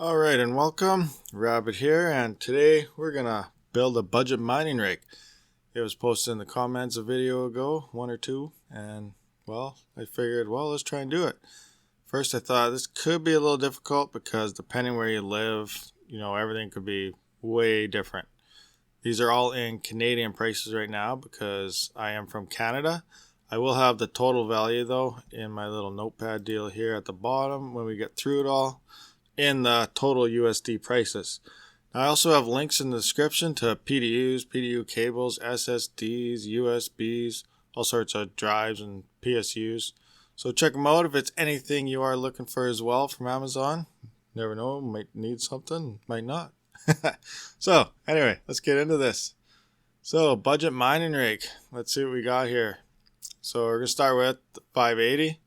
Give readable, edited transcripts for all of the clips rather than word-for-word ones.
Alright, and welcome. Rabid here, and today we're gonna build a budget mining rig. It was posted in the comments a video ago, one or two, and well, I figured, well, let's try and do it. First I thought this could be a little difficult because depending where you live, everything could be way different. These are all in Canadian prices right now because I am from Canada. I will have the total value though in my little notepad deal here at the bottom when we get through it all, in the total USD prices. I also have links in the description to PDUs, PDU cables, SSDs, USBs, all sorts of drives and PSUs. So check them out if it's anything you are looking for as well from Amazon. Never know, might need something, might not. So anyway, let's get into this. So budget mining rig, let's see what we got here. So we're going to start with the 580.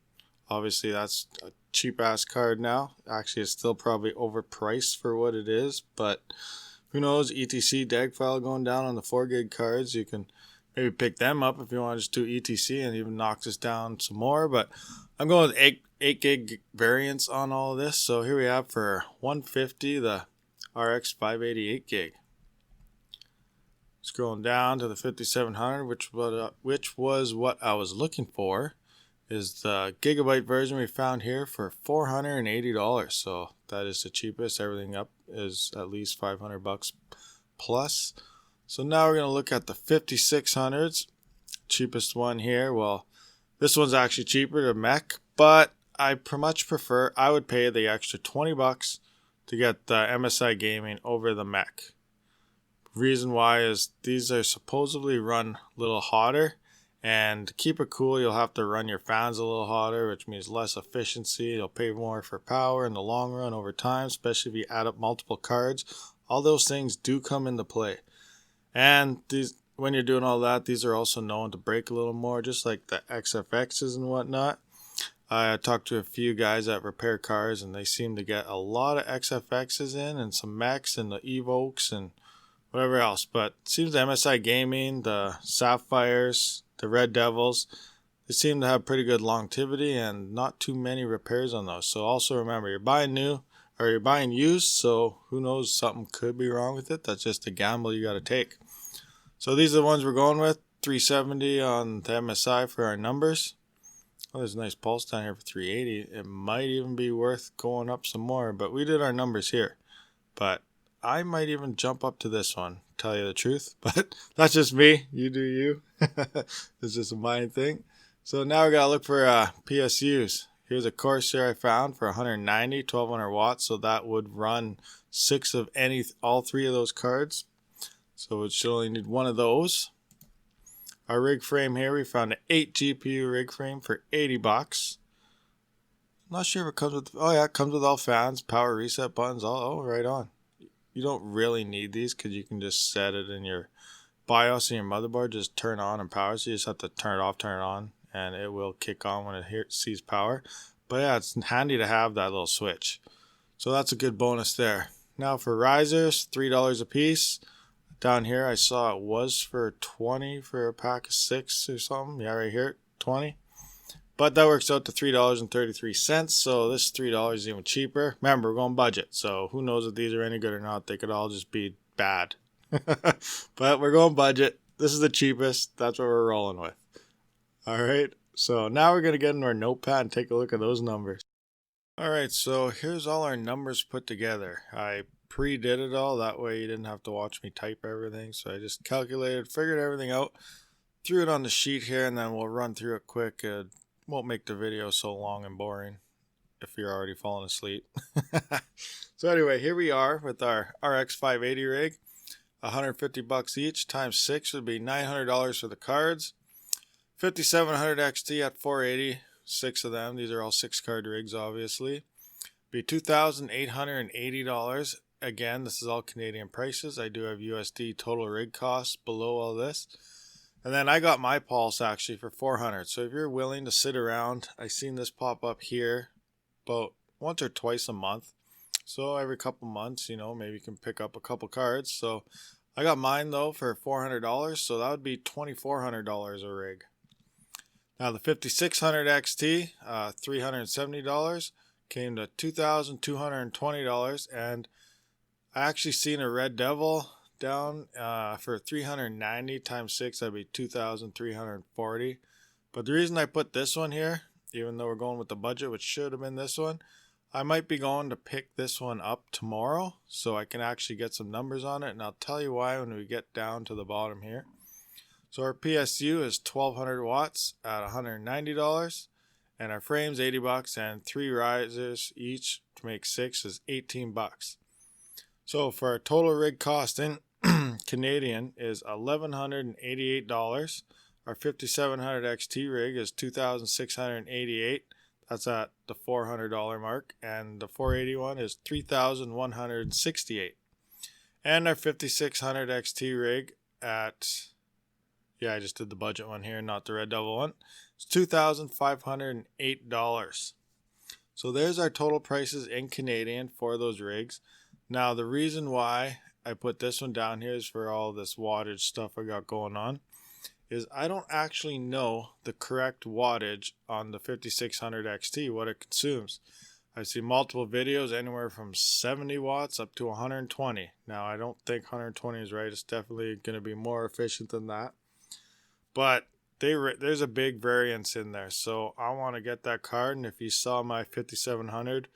Obviously that's a cheap ass card now. Actually, it's still probably overpriced for what it is, but who knows, etc DAG file going down on the 4 gig cards. You can maybe pick them up if you want to just do etc and even knock this down some more, but I'm going with 8 gig variants on all of this. So here we have for $150 the RX 588 gig. Scrolling down to the 5700, which was what I was looking for, is the gigabyte version we found here for $480. So that is the cheapest. Everything up is at least $500 plus. So now we're going to look at the 5600s. Cheapest one here. Well, this one's actually cheaper to mech, but I much prefer, I would pay the extra $20 to get the MSI gaming over the mech. Reason why is these are supposedly run a little hotter. And to keep it cool, you'll have to run your fans a little hotter, which means less efficiency. You'll pay more for power in the long run over time, especially if you add up multiple cards. All those things do come into play. And these, when you're doing all that, these are also known to break a little more, just like the XFXs and whatnot. I talked to a few guys that repair cars, and they seem to get a lot of XFXs in, and some mechs and the Evokes and whatever else. But it seems the MSI Gaming, the Sapphires, the Red Devils, they seem to have pretty good longevity and not too many repairs on those. So also remember, you're buying new or you're buying used, so who knows, something could be wrong with it. That's just a gamble you got to take. So these are the ones we're going with. 370 on the MSI for our numbers. Oh, there's a nice pulse down here for 380. It might even be worth going up some more, but we did our numbers here. But I might even jump up to this one, tell you the truth, but that's just me. You do you. It's just a mind thing. So now we gotta look for PSUs. Here's a Corsair I found for 190, 1200 watts. So that would run all 3 of those cards. So it should only need 1 of those. Our rig frame here, we found an 8 GPU rig frame for $80. Not sure if it comes with, oh yeah, it comes with all fans, power reset buttons, all right on. You don't really need these because you can just set it in your BIOS and your motherboard, just turn on and power. So you just have to turn it off, turn it on, and it will kick on when it sees power. But yeah, it's handy to have that little switch. So that's a good bonus there. Now for risers, $3 a piece. Down here I saw it was for $20 for a pack of 6 or something. Yeah, right here, 20. But that works out to $3.33, so this $3 is even cheaper. Remember, we're going budget, so who knows if these are any good or not. They could all just be bad. But we're going budget. This is the cheapest. That's what we're rolling with. Alright, so now we're going to get into our notepad and take a look at those numbers. Alright, so here's all our numbers put together. I pre-did it all, that way you didn't have to watch me type everything. So I just calculated, figured everything out, threw it on the sheet here, and then we'll run through it quick. Won't make the video so long and boring if you're already falling asleep. So anyway, here we are with our RX 580 rig. $150 each times 6 would be $900 for the cards. 5700 XT at $480, 6 of them. These are all 6 card rigs, obviously. Be $2,880. Again, this is all Canadian prices. I do have USD total rig costs below all this. And then I got my pulse actually for $400. So if you're willing to sit around, I seen this pop up here about once or twice a month. So every couple months, maybe you can pick up a couple cards. So I got mine though for $400. So that would be $2,400 a rig. Now the 5600 XT, $370. came to $2,220, and I actually seen a Red Devil down for 390 times 6, that'd be 2,340. But the reason I put this one here, even though we're going with the budget, which should have been this one, I might be going to pick this one up tomorrow so I can actually get some numbers on it, and I'll tell you why when we get down to the bottom here. So our PSU is 1200 watts at $190, and our frames $80, and 3 risers each to make 6 is $18. So for our total rig cost in Canadian is $1,188. Our 5700 XT rig is $2,688. That's at the $400 mark, and the 481 is $3,168. And our 5600 XT rig at, I just did the budget one here, not the Red Devil one, it's $2,508. So there's our total prices in Canadian for those rigs. Now the reason why I put this one down here is for all this wattage stuff I got going on, is I don't actually know the correct wattage on the 5600 XT, what it consumes. I've seen multiple videos anywhere from 70 watts up to 120. Now I don't think 120 is right. It's definitely going to be more efficient than that. But there's a big variance in there. So I want to get that card, and if you saw my 5700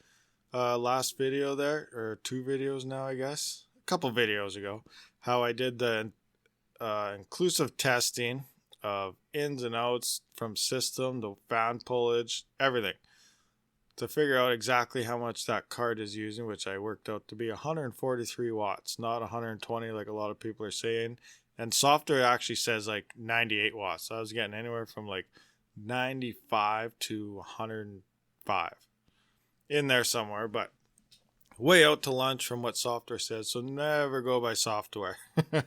last video there, or 2 videos now I guess, a couple videos ago, how I did the inclusive testing of ins and outs from system, the fan pullage, everything, to figure out exactly how much that card is using, which I worked out to be 143 watts, not 120 like a lot of people are saying. And software actually says like 98 watts. So I was getting anywhere from like 95 to 105 in there somewhere, but way out to lunch from what software says, so never go by software. But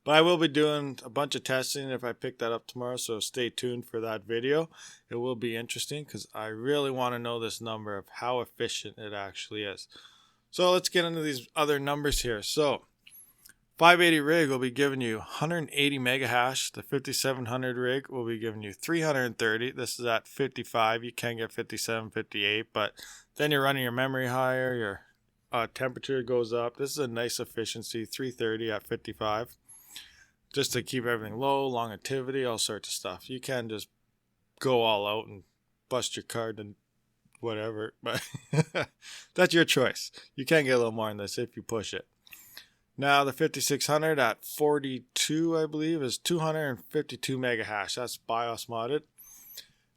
I will be doing a bunch of testing if I pick that up tomorrow, so stay tuned for that video. It will be interesting because I really want to know this number of how efficient it actually is. So let's get into these other numbers here. So 580 rig will be giving you 180 mega hash. The 5700 rig will be giving you 330. This is at 55. You can get 57, 58, but then you're running your memory higher, your temperature goes up. This is a nice efficiency, 330 at 55, just to keep everything low, longevity, all sorts of stuff. You can just go all out and bust your card and whatever, but that's your choice. You can get a little more than this if you push it. Now the 5600 at 42, I believe, is 252 mega hash. That's BIOS modded.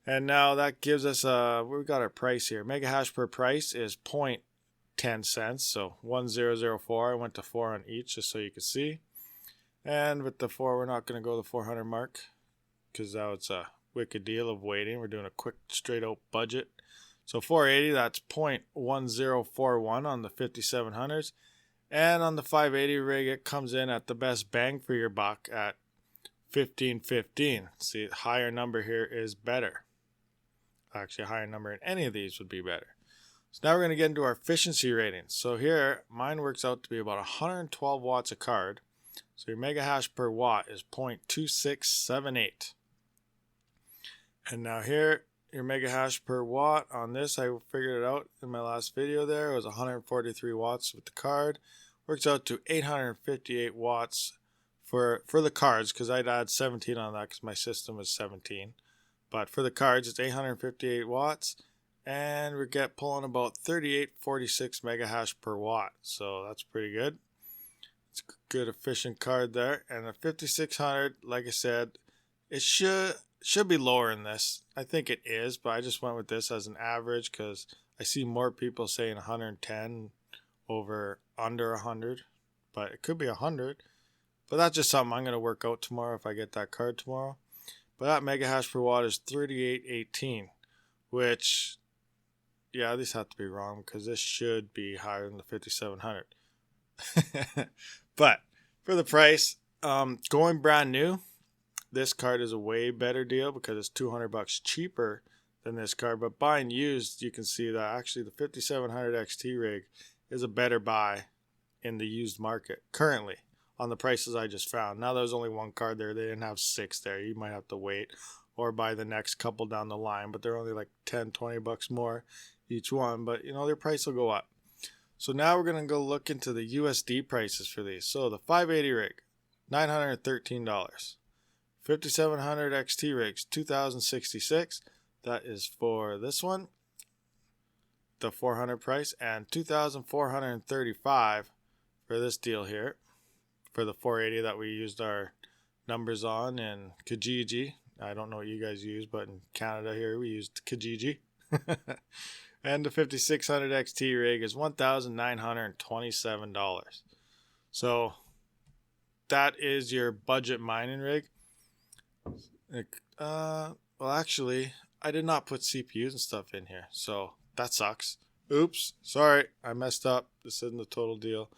And now that gives us we got our price here. Mega hash per price is 0.10 cents, so 1004. I went to 4 on each just so you can see. And with the 4, we're not going to go the 400 mark because that was a wicked deal of waiting. We're doing a quick straight out budget. So 480, that's 0.1041 on the 5700s. And on the 580 rig, it comes in at the best bang for your buck at 1515. See, higher number here is better. Actually, a higher number in any of these would be better. So now we're going to get into our efficiency ratings. So here, mine works out to be about 112 watts a card. So your mega hash per watt is 0.2678. And now here, your mega hash per watt on this, I figured it out in my last video there. It was 143 watts with the card. Works out to 858 watts for the cards, because I'd add 17 on that because my system was 17. But for the cards, it's 858 watts. And we get pulling about 3846 mega hash per watt. So that's pretty good. It's a good efficient card there. And the 5600, like I said, it should be lower in this. I think it is, but I just went with this as an average because I see more people saying 110 over under 100. But it could be 100. But that's just something I'm going to work out tomorrow if I get that card tomorrow. But that mega hash per watt is 3818, which, yeah, these have to be wrong because this should be higher than the 5700. But for the price, going brand new, this card is a way better deal because it's $200 cheaper than this card. But buying used, you can see that actually the 5700 XT rig is a better buy in the used market currently on the prices I just found. Now there's only one card there. They didn't have 6 there. You might have to wait or buy the next couple down the line, but they're only like $10, $20 more each one, but you know, their price will go up. So now we're going to go look into the USD prices for these. So the 580 rig, $913. 5700 XT rigs, $2,066. That is for this one, the 400 price, and $2,435 for this deal here, for the 480 that we used our numbers on in Kijiji. I don't know what you guys use, but in Canada here we used Kijiji. And the 5600 XT rig is $1,927. So that is your budget mining rig. Well, actually, I did not put CPUs and stuff in here, so that sucks. Oops, sorry, I messed up. This isn't the total deal,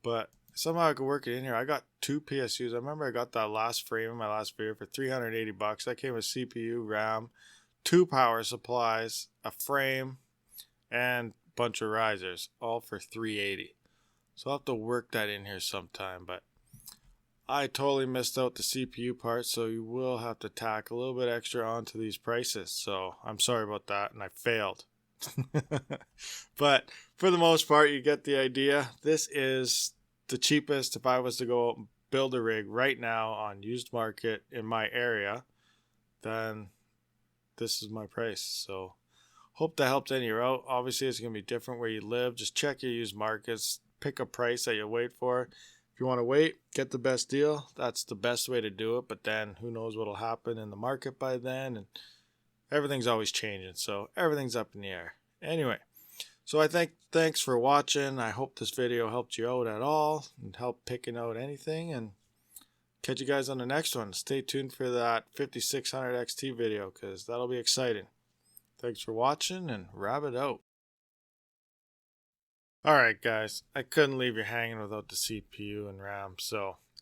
but somehow I could work it in here. I got 2 PSUs. I remember I got that last frame in my last video for $380. That came with CPU, RAM, 2 power supplies, a frame, and a bunch of risers, all for $380. So I'll have to work that in here sometime, but I totally missed out the CPU part, so you will have to tack a little bit extra onto these prices. So I'm sorry about that, and I failed. But for the most part, you get the idea. This is the cheapest if I was to go out and build a rig right now on used market in my area. Then this is my price. So hope that helped any of you out. Obviously, it's going to be different where you live. Just check your used markets. Pick a price that you wait for. If you want to wait, get the best deal. That's the best way to do it. But then who knows what will happen in the market by then. And everything's always changing. So everything's up in the air. Anyway, so thanks for watching. I hope this video helped you out at all and helped picking out anything. And catch you guys on the next one. Stay tuned for that 5600 XT video because that'll be exciting. Thanks for watching, and Rabid out. Alright guys, I couldn't leave you hanging without the CPU and RAM,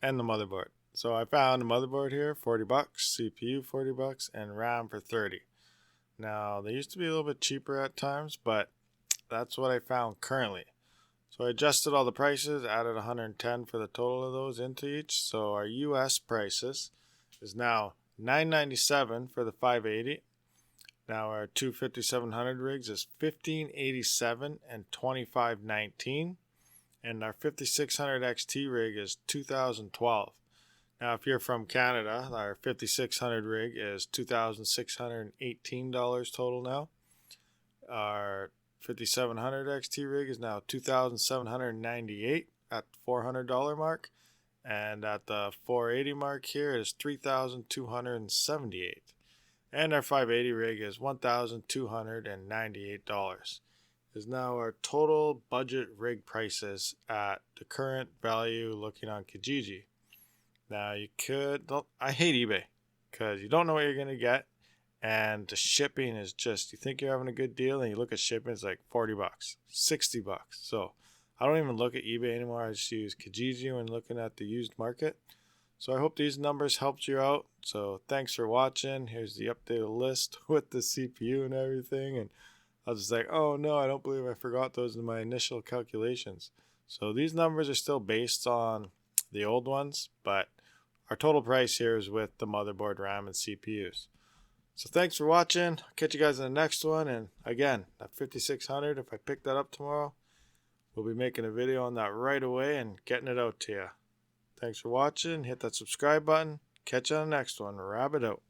and the motherboard. So I found a motherboard here, $40, CPU $40, and RAM for $30. Now, they used to be a little bit cheaper at times, but that's what I found currently. So I adjusted all the prices, added 110 for the total of those into each. So our US prices is now $997 for the 580. Now our 5700 rigs is $1,587 and $25.19, and our 5600 XT rig is $2,012. Now if you're from Canada, our 5600 rig is $2,618 total now. Our 5700 XT rig is now $2,798 at the $400 mark, and at the 480 mark here is $3,278. And our 580 rig is $1,298. Is now our total budget rig prices at the current value looking on Kijiji. Now you I hate eBay because you don't know what you're going to get, and the shipping is just, you think you're having a good deal and you look at shipping, it's like $40, $60. So I don't even look at eBay anymore. I just use Kijiji when looking at the used market. So I hope these numbers helped you out. So thanks for watching. Here's the updated list with the CPU and everything. And I was just like, oh no, I don't believe I forgot those in my initial calculations. So these numbers are still based on the old ones, but our total price here is with the motherboard, RAM, and CPUs. So thanks for watching. I'll catch you guys in the next one. And again, that 5600, if I pick that up tomorrow, we'll be making a video on that right away and getting it out to you. Thanks for watching. Hit that subscribe button. Catch you on the next one. Rabid out.